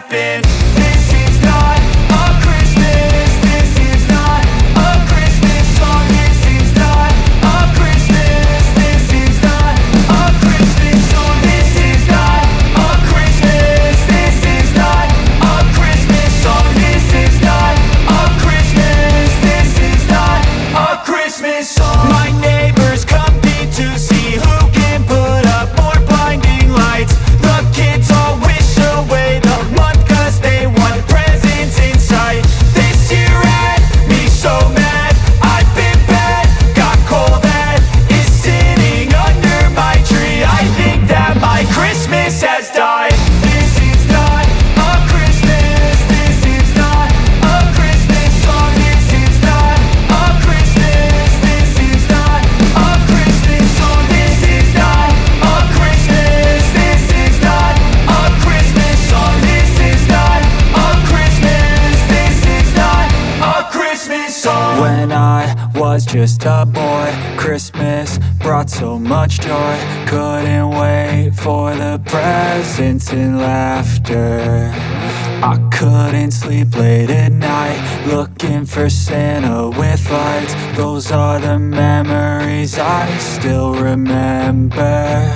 happen. This is not a Christmas. This is not a Christmas song. This is not a Christmas. This is not a Christmas song. This is not a Christmas. This is not a Christmas song. This is not a Christmas. This is not a Christmas song. My neighbors compete to see who can put up more blinding lights. The kids all wish away the month 'cause they want presents in sight. This year had me so mad. I've been bad, got coal that is sitting under my tree. I think that my Christmas has died. This is not a Christmas. This is not a Christmas song. This is not a Christmas. This is not a Christmas song. This is not a Christmas. This is not a Christmas song. This is not a Christmas. This is not a Christmas song. When I was just a boy, Christmas brought so much joy. Couldn't wait for the presents and laughter. I couldn't sleep late at night, looking for Santa with lights. Those are the memories I still remember.